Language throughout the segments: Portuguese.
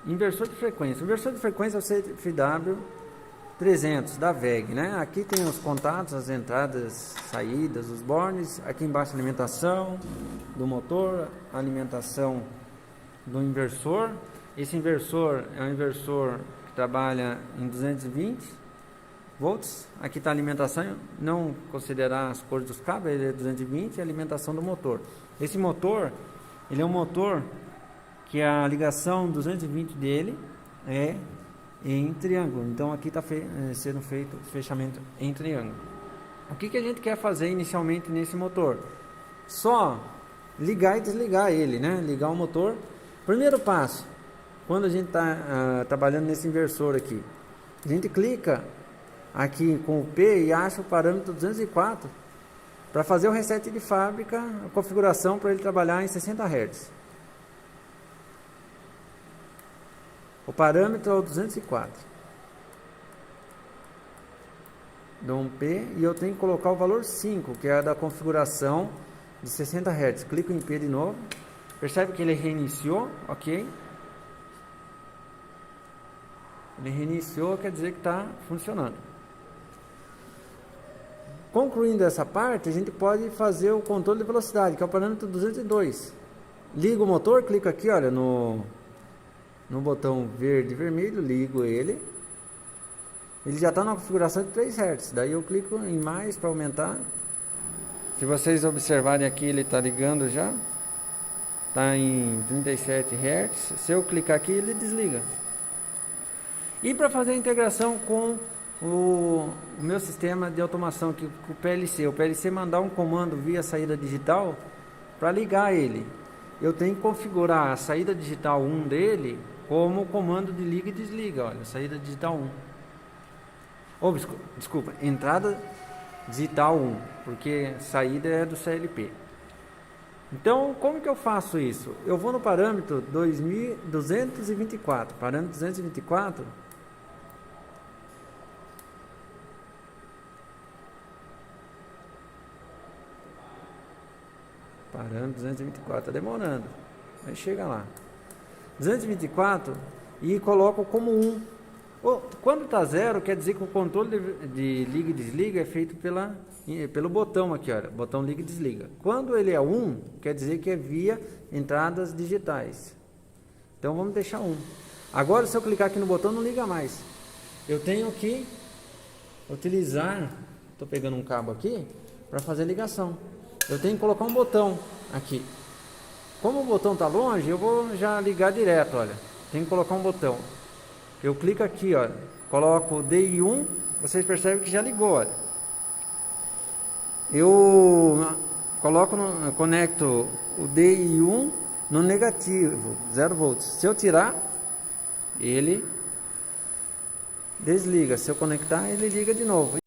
Inversor de frequência. O inversor de frequência é o CFW 300 da VEG, né? Aqui tem os contatos, as entradas, saídas, os bornes. Aqui embaixo a alimentação do motor, a alimentação do inversor. Esse inversor é um inversor que trabalha em 220 volts. Aqui está a alimentação, não considerar as cores dos cabos, ele é 220 e a alimentação do motor. Esse motor, ele é um motor que a ligação 220 dele é em triângulo. Então aqui está sendo feito o fechamento em triângulo. O que a gente quer fazer inicialmente nesse motor? Só ligar e desligar ele, né? Ligar o motor. Primeiro passo, quando a gente está trabalhando nesse inversor aqui, a gente clica aqui com o P e acha o parâmetro 204 para fazer o reset de fábrica, a configuração para ele trabalhar em 60 Hz. O parâmetro é o 204. Dou um P e eu tenho que colocar o valor 5, que é a da configuração de 60 Hz. Clico em P de novo. Percebe que ele reiniciou, ok? Ele reiniciou, quer dizer que está funcionando. Concluindo essa parte, a gente pode fazer o controle de velocidade, que é o parâmetro 202. Ligo o motor, clico aqui, olha, no botão verde e vermelho, ligo ele. Ele já está na configuração de 3 Hz. Daí eu clico em mais para aumentar. Se vocês observarem aqui, ele está ligando já. Está em 37 Hz. Se eu clicar aqui, ele desliga. E para fazer a integração com o meu sistema de automação aqui, com o PLC. O PLC mandar um comando via saída digital para ligar ele. Eu tenho que configurar a saída digital 1 dele como comando de liga e desliga. Olha, saída digital 1. Oh, desculpa, entrada digital 1, porque saída é do CLP. Então, como que eu faço isso? Eu vou no parâmetro 2224, parâmetro 224. Parâmetro 224, tá demorando. Aí chega lá. 224 e coloco como 1. Quando está 0, quer dizer que o controle de liga e desliga é feito pelo botão aqui, olha, botão liga e desliga. Quando ele é 1, quer dizer que é via entradas digitais. Então vamos deixar 1. Agora, se eu clicar aqui no botão, não liga mais. Eu tenho que utilizar, estou pegando um cabo aqui, para fazer ligação. Eu tenho que colocar um botão aqui. Como o botão está longe, eu vou já ligar direto, olha. Tem que colocar um botão. Eu clico aqui, olha. Coloco o DI1, vocês percebem que já ligou, olha. Eu conecto o DI1 no negativo, 0 volts. Se eu tirar, ele desliga. Se eu conectar, ele liga de novo.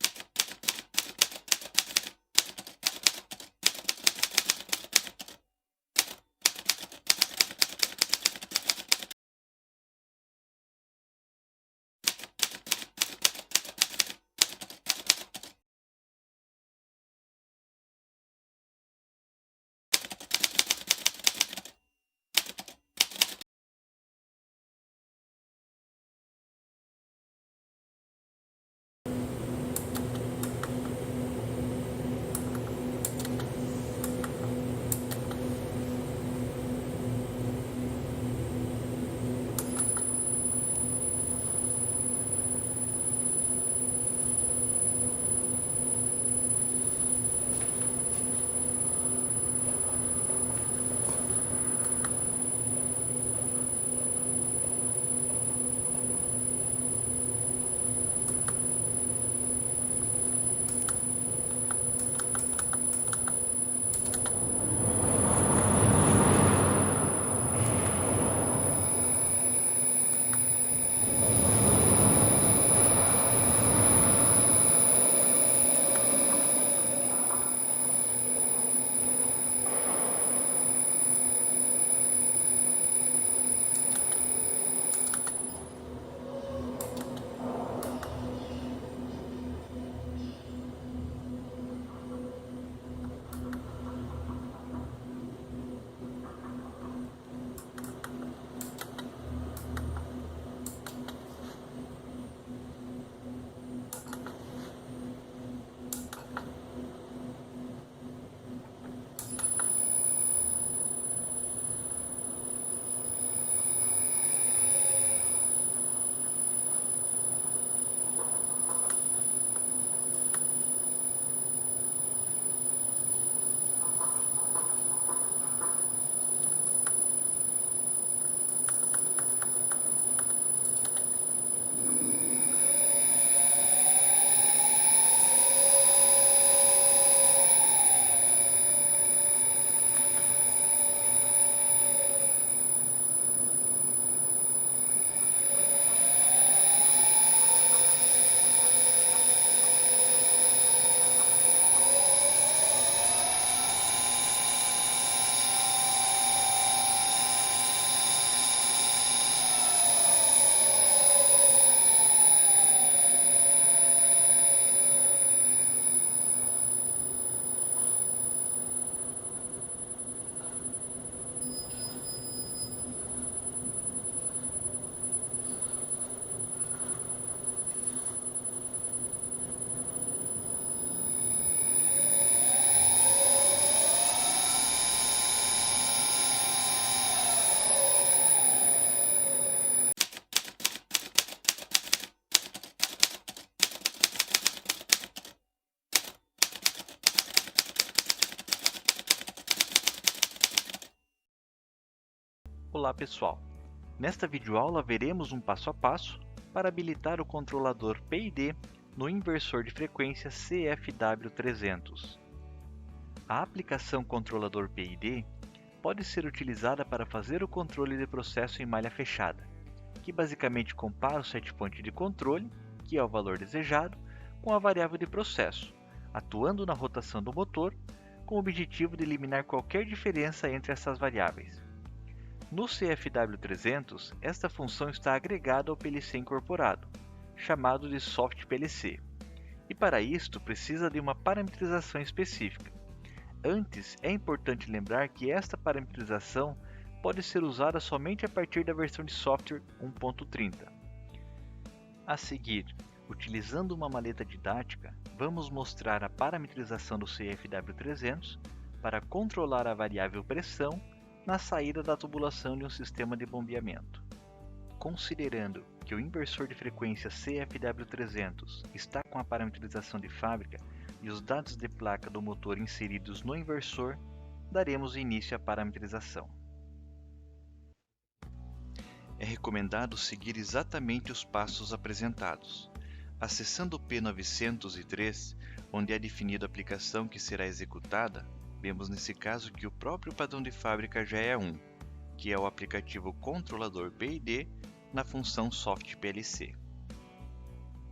Olá pessoal, nesta videoaula veremos um passo a passo para habilitar o controlador PID no inversor de frequência CFW300. A aplicação controlador PID pode ser utilizada para fazer o controle de processo em malha fechada, que basicamente compara o setpoint de controle, que é o valor desejado, com a variável de processo, atuando na rotação do motor, com o objetivo de eliminar qualquer diferença entre essas variáveis. No CFW300, esta função está agregada ao PLC incorporado, chamado de Soft PLC, e para isto precisa de uma parametrização específica. Antes, é importante lembrar que esta parametrização pode ser usada somente a partir da versão de software 1.30. A seguir, utilizando uma maleta didática, vamos mostrar a parametrização do CFW300 para controlar a variável pressão na saída da tubulação de um sistema de bombeamento. Considerando que o inversor de frequência CFW300 está com a parametrização de fábrica e os dados de placa do motor inseridos no inversor, daremos início à parametrização. É recomendado seguir exatamente os passos apresentados. Acessando o P903, onde é definida a aplicação que será executada, vemos nesse caso que o próprio padrão de fábrica já é 1, que é o aplicativo controlador PID na função Soft PLC.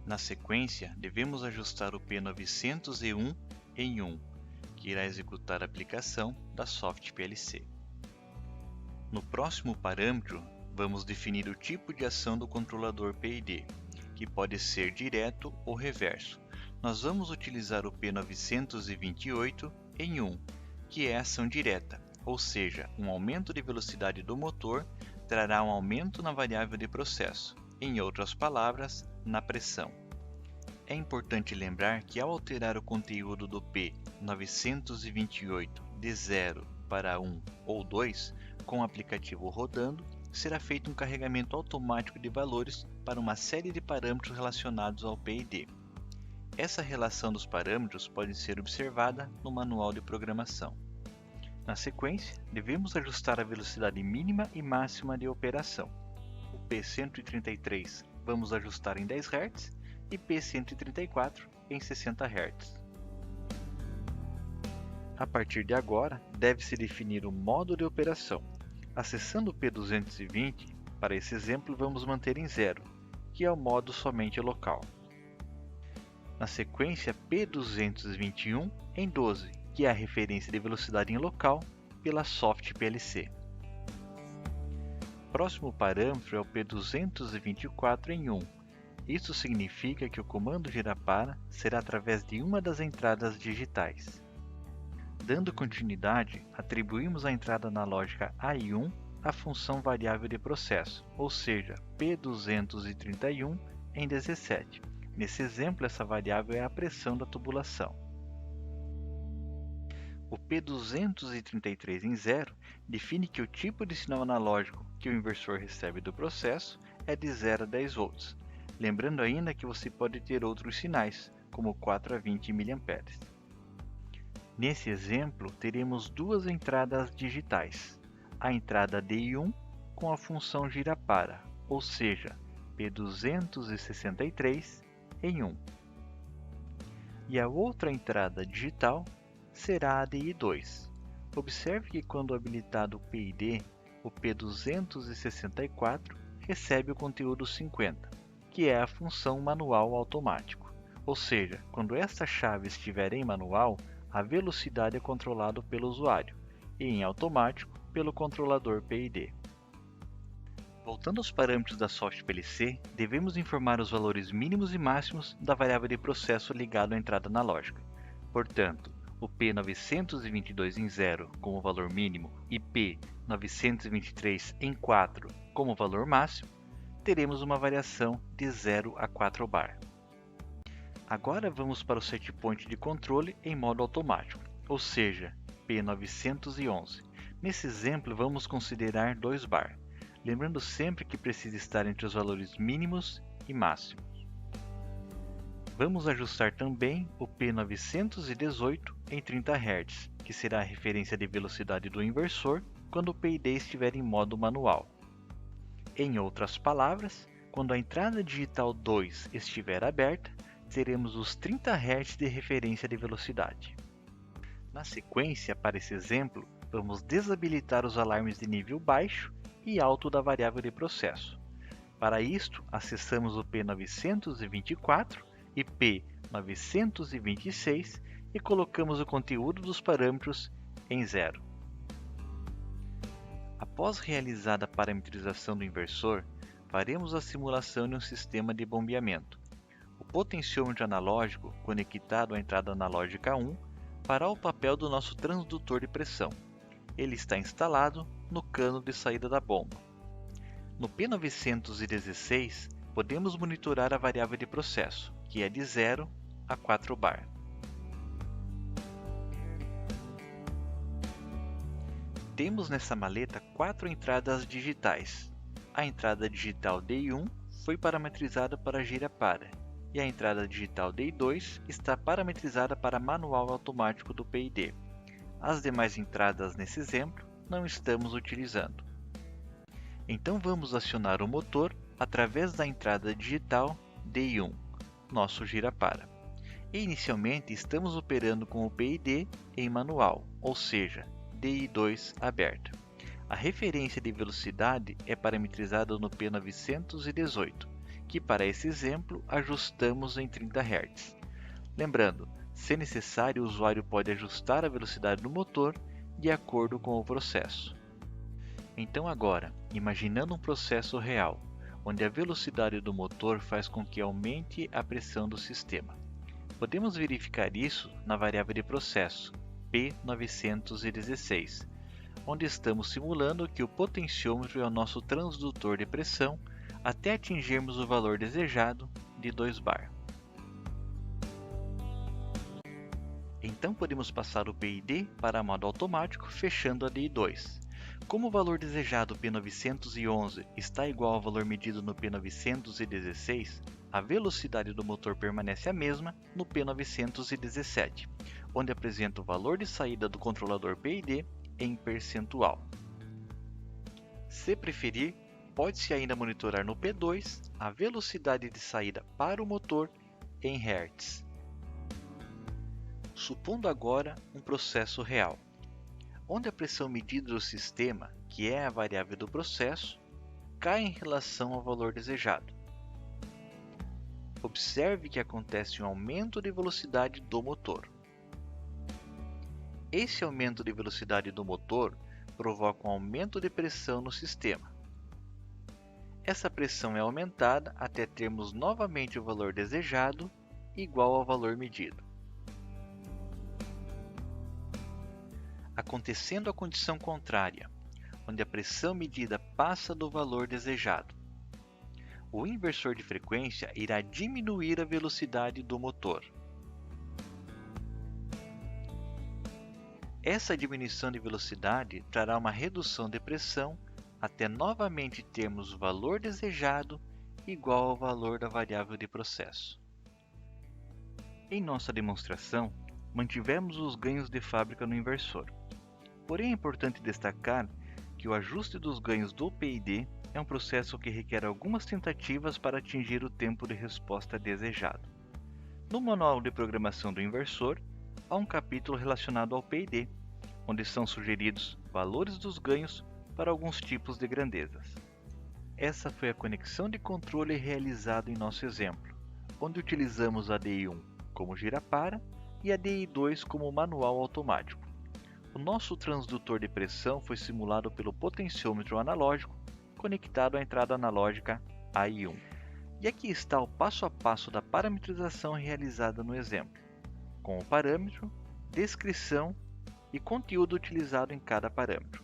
Na sequência, devemos ajustar o P901 em 1, que irá executar a aplicação da Soft PLC. No próximo parâmetro, vamos definir o tipo de ação do controlador PID, que pode ser direto ou reverso. Nós vamos utilizar o P928 em 1, que é ação direta, ou seja, um aumento de velocidade do motor trará um aumento na variável de processo, em outras palavras, na pressão. É importante lembrar que ao alterar o conteúdo do P928 de 0 para 1 ou 2, com o aplicativo rodando, será feito um carregamento automático de valores para uma série de parâmetros relacionados ao PID. Essa relação dos parâmetros pode ser observada no manual de programação. Na sequência, devemos ajustar a velocidade mínima e máxima de operação. O P133 vamos ajustar em 10 Hz e P134 em 60 Hz. A partir de agora, deve-se definir o modo de operação. Acessando o P220, para esse exemplo vamos manter em 0, que é o modo somente local. Na sequência, P221 em 12, que é a referência de velocidade em local pela Soft PLC. Próximo parâmetro é o P224 em 1. Isso significa que o comando girapara será através de uma das entradas digitais. Dando continuidade, atribuímos a entrada analógica AI1 à função variável de processo, ou seja, P231 em 17. Nesse exemplo, essa variável é a pressão da tubulação. O P233 em 0 define que o tipo de sinal analógico que o inversor recebe do processo é de 0 a 10 volts. Lembrando ainda que você pode ter outros sinais, como 4 a 20 mA. Nesse exemplo, teremos duas entradas digitais. A entrada DI1 com a função girapara, ou seja, P263 em 1. E a outra entrada digital será a DI2. Observe que quando habilitado o PID, o P264 recebe o conteúdo 50, que é a função manual automático. Ou seja, quando esta chave estiver em manual, a velocidade é controlada pelo usuário e em automático pelo controlador PID. Voltando aos parâmetros da Soft PLC, devemos informar os valores mínimos e máximos da variável de processo ligado à entrada analógica. Portanto, o P922 em 0 como valor mínimo e P923 em 4 como valor máximo, teremos uma variação de 0 a 4 bar. Agora vamos para o setpoint de controle em modo automático, ou seja, P911. Nesse exemplo, vamos considerar 2 bar, lembrando sempre que precisa estar entre os valores mínimos e máximos. Vamos ajustar também o P918 em 30 Hz, que será a referência de velocidade do inversor quando o PID estiver em modo manual. Em outras palavras, quando a entrada digital 2 estiver aberta, teremos os 30 Hz de referência de velocidade. Na sequência, para esse exemplo, vamos desabilitar os alarmes de nível baixo e alto da variável de processo. Para isto, acessamos o P924 e P926 e colocamos o conteúdo dos parâmetros em 0. Após realizada a parametrização do inversor, faremos a simulação de um sistema de bombeamento. O potenciômetro analógico conectado à entrada analógica 1 fará o papel do nosso transdutor de pressão. Ele está instalado no cano de saída da bomba. No P916, podemos monitorar a variável de processo, que é de 0 a 4 bar. Temos nessa maleta 4 entradas digitais. A entrada digital DI1 foi parametrizada para gira-para, e a entrada digital DI2 está parametrizada para manual automático do PID. As demais entradas nesse exemplo não estamos utilizando. Então vamos acionar o motor através da entrada digital DI1, nosso gira-para. E inicialmente estamos operando com o PID em manual, ou seja, DI2 aberta. A referência de velocidade é parametrizada no P918, que para esse exemplo ajustamos em 30 Hz. Lembrando, se necessário, o usuário pode ajustar a velocidade do motor de acordo com o processo. Então agora, imaginando um processo real, onde a velocidade do motor faz com que aumente a pressão do sistema. Podemos verificar isso na variável de processo, P916, onde estamos simulando que o potenciômetro é o nosso transdutor de pressão até atingirmos o valor desejado de 2 bar. Então podemos passar o PID para modo automático, fechando a DI2. Como o valor desejado P911 está igual ao valor medido no P916, a velocidade do motor permanece a mesma no P917, onde apresenta o valor de saída do controlador PID em percentual. Se preferir, pode-se ainda monitorar no P2 a velocidade de saída para o motor em Hz. Supondo agora um processo real, onde a pressão medida do sistema, que é a variável do processo, cai em relação ao valor desejado. Observe que acontece um aumento de velocidade do motor. Esse aumento de velocidade do motor provoca um aumento de pressão no sistema. Essa pressão é aumentada até termos novamente o valor desejado igual ao valor medido. Acontecendo a condição contrária, onde a pressão medida passa do valor desejado, o inversor de frequência irá diminuir a velocidade do motor. Essa diminuição de velocidade trará uma redução de pressão até novamente termos o valor desejado igual ao valor da variável de processo. Em nossa demonstração, mantivemos os ganhos de fábrica no inversor. Porém, é importante destacar que o ajuste dos ganhos do PID é um processo que requer algumas tentativas para atingir o tempo de resposta desejado. No manual de programação do inversor, há um capítulo relacionado ao PID, onde são sugeridos valores dos ganhos para alguns tipos de grandezas. Essa foi a conexão de controle realizada em nosso exemplo, onde utilizamos a DI1 como gira-para e a DI2 como manual automático. O nosso transdutor de pressão foi simulado pelo potenciômetro analógico conectado à entrada analógica AI1. E aqui está o passo a passo da parametrização realizada no exemplo, com o parâmetro, descrição e conteúdo utilizado em cada parâmetro.